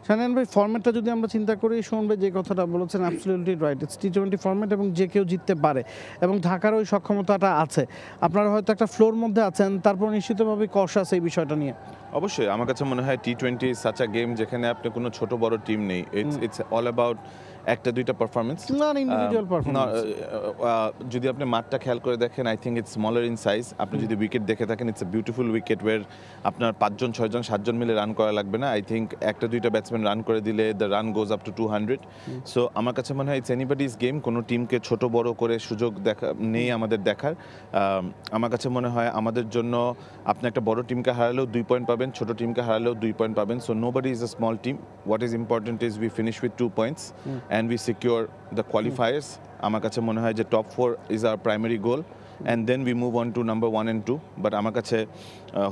শাহনান ভাই ফরম্যাটটা যদি আমরা চিন্তা করি, সুমন ভাই যে কথাটা বলেছেন অ্যাবসলিউটলি রাইট, ইটস টি-20 ফরম্যাট এবং যে কেউ জিততে পারে এবং ঢাকার ওই সক্ষমতাটা আছে। আপনারা হয়তো একটা ফ্লোর মধ্যে আছেন, তারপর নিশ্চিতভাবে কশাস এই বিষয়টা নিয়ে। অবশ্যই আমার কাছে মনে হয় টি-20 সাচ আ গেম যেখানে আপনি কোনো ছোট বড় টিম নেই, ইটস অল অ্যাবাউট একটা দুইটা পারফরমেন্স, নট ইন্ডিভিজুয়াল পারফরম্যান্স। যদি আপনি মাঠটা খেয়াল করে দেখেন, I think it's smaller in size. আপনি যদি উইকেট দেখে থাকেন, ইটস এ বিউটিফুল উইকেট ওয়ের আপনার 5জন 6জন 7জন মিলে রান করা লাগবে না। আই থিঙ্ক একটা দুইটা ব্যাটসম্যান রান করে দিলে the run goes up to 200। So আমার কাছে মনে হয় ইটস এনিবডিজ গেম, কোনো টিমকে ছোট বড় করে সুযোগ দেখা নেই আমাদের দেখার। আমার কাছে মনে হয় আমাদের জন্য আপনি একটা বড় টিমকে হারালেও 2 পয়েন্ট পাবেন, ছোট টিমকে হারালেও 2 পয়েন্ট পাবেন। So nobody is a small team. What is important is we finish with 2 points and we secure the qualifiers. আমার কাছে মনে হয় যে top 4 is our primary goal and then we move on to number 1 and 2। But আমার কাছে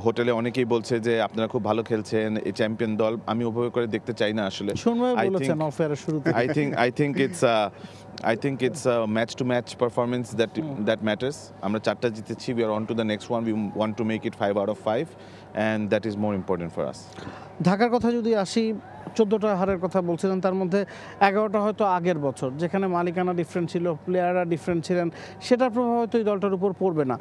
হোটেলে অনেকেই বলছে যে আপনারা খুব ভালো খেলছেন, এই চ্যাম্পিয়ন দল। আমি উপভোগ করে দেখতে চাই না আসলে। সুমন ভাই বলেছেন অফেয়ারের শুরুতে, I think it's a match to match performance that matters. আমরা 4টা জিতেছি, we are on to the next one. We want to make it 5 out of 5 and that is more important for us. ঢাকার কথা যদি আসি, 14টা হারের কথা বলছিলেন, তার মধ্যে 11টা হয়তো আগের বছর, যেখানে মালিকানা ডিফারেন্ট ছিল, প্লেয়াররা ডিফারেন্ট ছিলেন, সেটার প্রভাব হয়তো এই দলটার উপর পড়বে না।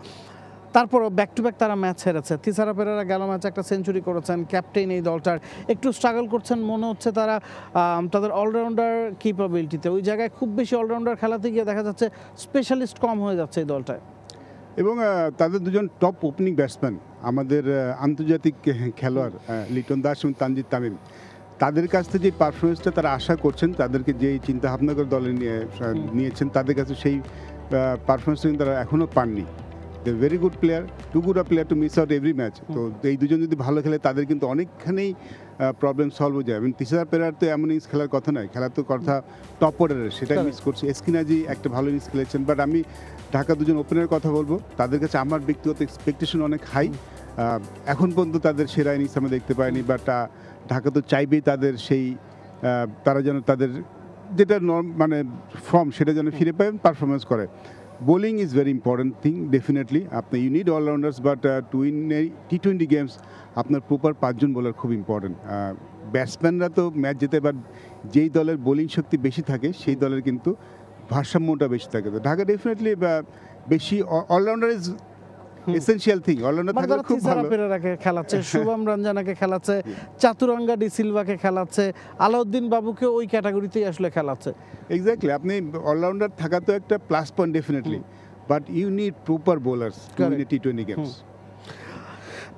তারপরও ব্যাক টু ব্যাক তারা ম্যাচ হেরেছে। থিসারা পেরেরা গেল ম্যাচে একটা সেঞ্চুরি করেছেন, ক্যাপ্টেন এই দলটার। একটু স্ট্রাগল করছেন মনে হচ্ছে তারা তাদের অলরাউন্ডার ক্যাপাবিলিটিতে। ওই জায়গায় খুব বেশি অলরাউন্ডার খেলাতে গিয়ে দেখা যাচ্ছে স্পেশালিস্ট কম হয়ে যাচ্ছে এই দলটায়। এবং তাদের দুজন টপ ওপেনিং ব্যাটসম্যান, আমাদের আন্তর্জাতিক খেলোয়াড় লিটন দাস এবং তানজিদ তামিম, তাদের কাছ থেকে যে পারফরমেন্সটা তারা আশা করছেন, তাদেরকে যেই চিন্তাভাবনা করে দলে নিয়েছেন, তাদের কাছে সেই পারফরমেন্সটা কিন্তু তারা এখনও পাননি। They very good player, too good a player to miss out every match. তো এই দুজন যদি ভালো খেলে তাদের কিন্তু অনেকখানেই প্রবলেম সলভ হয়ে যায়। এবং তিসারা পেরার তো এমন ইনিংস খেলার কথা নয়, খেলার তো কথা টপ অর্ডারের, সেটাই মিস করছে। এসকিনাজি একটা ভালো ইনিংস খেলেছেন, বাট আমি ঢাকা দুজন ওপেনারের কথা বলবো, তাদের কাছে আমার ব্যক্তিগত এক্সপেকটেশন অনেক হাই। এখন পর্যন্ত তাদের সেরা ইনিংস আমরা দেখতে পাইনি, বাট ঢাকা তো চাইবেই তাদের সেই তারা যেন তাদের যেটা মানে ফর্ম সেটা যেন ফিরে পায়, পারফরমেন্স করে। Bowling is very important thing, definitely. আপনি you need allrounders, but to win টি-20 গেমস আপনার প্রপার 5জন বোলার খুব ইম্পর্টেন্ট। ব্যাটসম্যানরা তো ম্যাচ জেতে, বাট যেই দলের বোলিং শক্তি বেশি থাকে সেই দলের কিন্তু ভারসাম্যটা বেশি থাকে। তো ঢাকা ডেফিনেটলি বেশি allrounder is essential thing. Allrounder থাকলে খুব ভালো। পেরেরাকে খেলাচ্ছে, শুভম রঞ্জনাকে খেলাচ্ছে, চাতুরাঙ্গা ডি সিলভাকে খেলাচ্ছে, আলাউদ্দিন বাবুকে ওই ক্যাটাগরিতেই আসলে খেলাচ্ছে। এক্স্যাক্টলি, আপনি অলরাউন্ডার থাকা তো একটা plus point definitely, but you need proper bowlers to win টি-20 গেমস।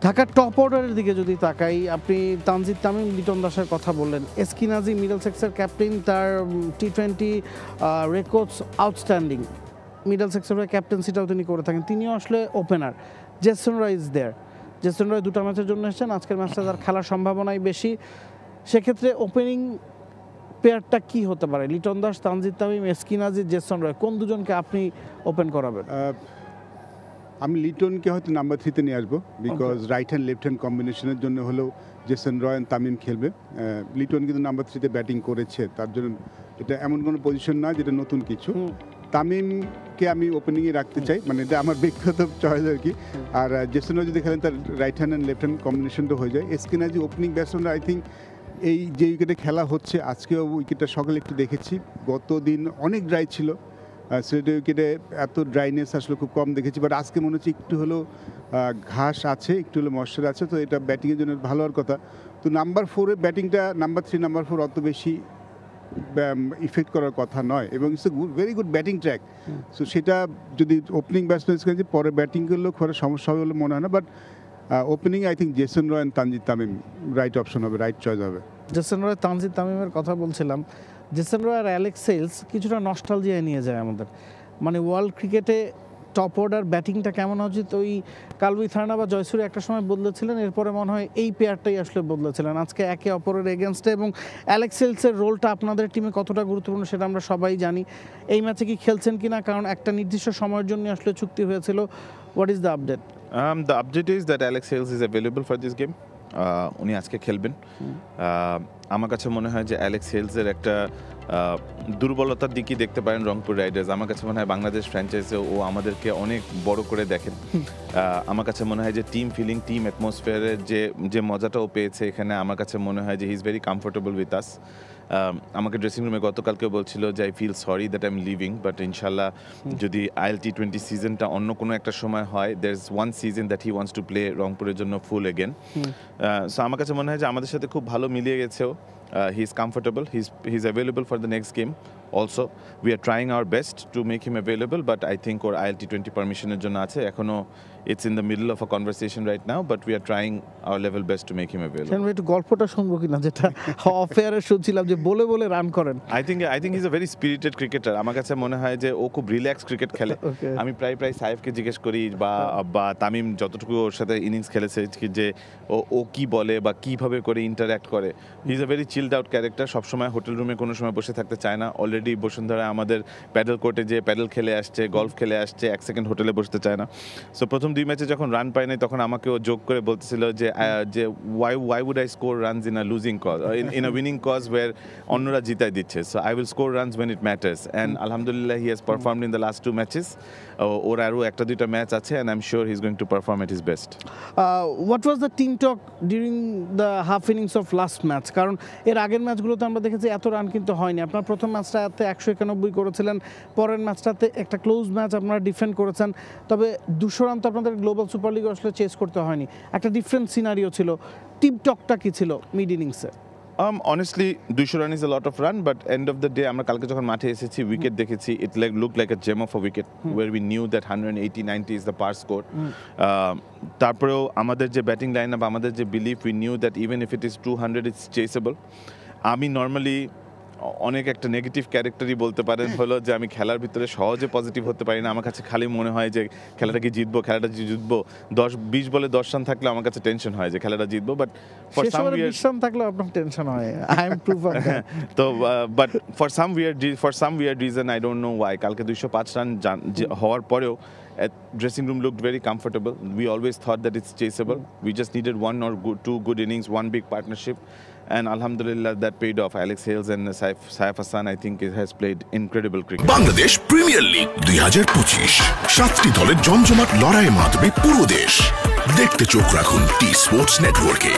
ঢাকার টপ অর্ডারের দিকে যদি তাকাই, আপনি তানজিদ তামিম, লিটন দাসের কথা বললেন, এসকিনাজি মিডলসেক্সের ক্যাপ্টেন, তার টি-20 রেকর্ডস আউটস্ট্যান্ডিং। মিডলসেক্সের ক্যাপ্টেন্সিটাও তিনি করে থাকেন, তিনিও আসলে opener. Jason Roy is there. Jason Roy 2টা ম্যাচের জন্য এসেছেন, আজকের ম্যাচটা তার খেলার সম্ভাবনাই বেশি। সেক্ষেত্রে ওপেনিং পেয়ারটা কি হতে পারে? লিটন দাস, তানজিদ তামিম, এসকিনাজি, জেসন রয়, কোন দুজনকে আপনি ওপেন করাবেন? আমি লিটনকে হয়তো নাম্বার 3-তে নিয়ে আসবো, because right hand left hand কম্বিনেশনের জন্য হলেও জেসন রয় আর তামিম খেলবে। লিটন কিন্তু নাম্বার 3-তে ব্যাটিং করেছে, তার জন্য এটা এমন কোনো পজিশন না যেটা নতুন কিছু। তামিমকে আমি ওপেনিংয়ে রাখতে চাই, মানে এটা আমার ব্যক্তিগত চয়েস আর কি। আর জেসন রয় যদি খেলেন তার right hand and left hand কম্বিনেশনটা হয়ে যায়। এসকিনাজি ওপেনিং ব্যাটসম্যানরা আই থিঙ্ক এই যে উইকেটে খেলা হচ্ছে, আজকেও উইকেটটা সকালে একটু দেখেছি, গত দিন অনেক ড্রাই ছিল, সিলেটের উইকেটে এত ড্রাইনেস আসলে খুব কম দেখেছি, বাট আজকে মনে হচ্ছে একটু হলেও ঘাস আছে, একটু হলেও ময়েশ্চার আছে, তো এটা ব্যাটিংয়ের জন্য ভালো হওয়ার কথা। তো নাম্বার 4-এ ব্যাটিংটা নাম্বার 3, নাম্বার 4 অত বেশি ইফেক্ট করার কথা নয়, এবং it's a very good batting track. So সেটা যদি ওপেনিং ব্যাটসম্যান যে পরে ব্যাটিং করলেও খুব সমস্যা হবে বলে মনে হয় না, but opening I think Jason Roy and Tanzid Tamim right option হবে, রাইট চয়েস হবে। জেসন রয়, তানজিদ তামিমের কথা বলছিলাম। জেসন রয় আর অ্যালেক্স হেলস কিছুটা নস্টালজিয়ায় নিয়ে যায় আমাদের, মানে ওয়ার্ল্ড ক্রিকেটে টপ অর্ডার ব্যাটিংটা কেমন উচিত, ওই কালবি থার্না বা জয়সুরি একটা সময় বদলেছিলেন, এরপরে মনে হয় এই পেয়ারটাই আসলে বদলেছিলেন। আজকে একে অপরের এগেনস্টে, এবং অ্যালেক্স হেলসের রোলটা আপনাদের টিমে কতটা গুরুত্বপূর্ণ সেটা আমরা সবাই জানি। এই ম্যাচে কি খেলছেন কিনা, কারণ একটা নির্দিষ্ট সময়ের জন্য আসলে চুক্তি হয়েছিল। What is the update? The update is that Alex Hales is available for this game. উনি আজকে খেলবেন। আমার কাছে মনে হয় যে অ্যালেক্স হেলসের একটা দুর্বলতার দিকই দেখতে পারেন রংপুর রাইডার্স। আমার কাছে মনে হয় বাংলাদেশ ফ্র্যাঞ্চাইজে ও আমাদেরকে অনেক বড় করে দেখেন। আমার কাছে মনে হয় যে টিম ফিলিং, টিম অ্যাটমসফিয়ারের যে মজাটা ও পেয়েছে এখানে, আমার কাছে মনে হয় যে he is very comfortable with us. আমাকে ড্রেসিং রুমে গতকালকেও বলছিল যে I feel sorry that I am leaving, but ইনশাল্লাহ যদি IL-T20 সিজনটা অন্য কোনো একটা সময় হয়, there is one season that he wants to play রংপুরের জন্য ফুল এগেন। সো আমার কাছে মনে হয় যে আমাদের সাথে খুব ভালো মিলিয়ে গেছেও। He is comfortable, he's available for the next game also. We are trying our best to make him available, but I think or IL-T20 পারমিশনের জন্য আছে এখনো। It's in the middle of a conversation right now, but we are trying our level best to make him available. Sen ভাই একটু গল্পটা শুনবো কিনা, যেটা of এয়ারে শুনছিলাম যে বলে বলে রান করেন। I think he's a very spirited cricketer. আমার কাছে মনে হয় যে ও খুব রিল্যাক্স ক্রিকেট খেলে। আমি প্রায় সাইফকে জিজ্ঞেস করি বা তামিম যতটুকু ওর সাথে ইনিংস খেলেছে যে ও কি বলে বা কিভাবে করে ইন্টারঅ্যাক্ট করে। He is a very chilled out character. সবসময় হোটেল রুমে কোনো সময় বসে থাকতে চায় না। অলরেডি বসুন্ধরা আমাদের প্যাডেল কোর্টে যে প্যাডেল খেলে আসছে, গলফ খেলে আসছে, এক সেকেন্ড হোটেলে বসতে চায় না। সো প্রথম 2 ম্যাচে যখন রান পায় নাই তখন আমাকে ও জোক করে বলতেছিল যে why would I score runs in a losing cause, in a winning cause where অন্যরা জিতাই দিচ্ছে। So I will score runs when it matters, and আলহামদুলিল্লাহ he has performed in the last 2 matches. ওর আরও 1-2টা ম্যাচ আছে, and I am sure he is going to perform at his best. What was the team talk during the half innings of last match? কারণ এর আগের ম্যাচগুলোতে আমরা দেখেছি এত রান কিন্তু হয়নি। আপনার প্রথম ম্যাচটাতে 191 করেছিলেন, পরের ম্যাচটাতে একটা ক্লোজ ম্যাচ আপনারা ডিফেন্ড করেছেন। তবে 200 রান তো আপনাদের গ্লোবাল সুপার লিগে আসলে চেস করতে হয়নি, একটা ডিফারেন্ট সিনারিও ছিল। টিম টকটা কি ছিল মিড ইনিংসে? Honestly, 200 run is a lot of run, but end of the day, আমরা কালকে যখন মাঠে এসেছি উইকেট দেখেছি, it looked like a gem of a wicket, where we knew that 180-90 is the par score. তারপরেও আমাদের যে ব্যাটিং লাইন আপ, আমাদের যে belief, we knew that even if it is 200, it's chaseable. আমি নর্মালি অনেক একটা negative ক্যারেক্টারই বলতে পারেন, হলো যে আমি খেলার ভিতরে সহজে পজিটিভ হতে পারি না। আমার কাছে খালি মনে হয় যে খেলাটাকে জিতবো, খেলাটা জিতবো। 20 বলে 10 রান থাকলে আমার কাছে টেনশন হয় যে খেলাটা জিতবো, বাট ফর সাম 20 রান থাকলে আপনার টেনশন হয়। I am prove of that. তো but for some weird reason, I don't know why, কালকে 205 রান হওয়ার পরেও dressing room looked very comfortable. We always thought that it's chaseable. We just needed 1 or 2 good innings, 1 big partnership, and alhamdulillah that paid off. Alex Hales and Saif Hassan, I think, has played incredible cricket. Bangladesh premier league 2025, 7টি দলের জমজমাট লড়াইয়ে মাতবে পুরো দেশ। দেখতে চোখ রাখুন T Sports নেটওয়ার্কে।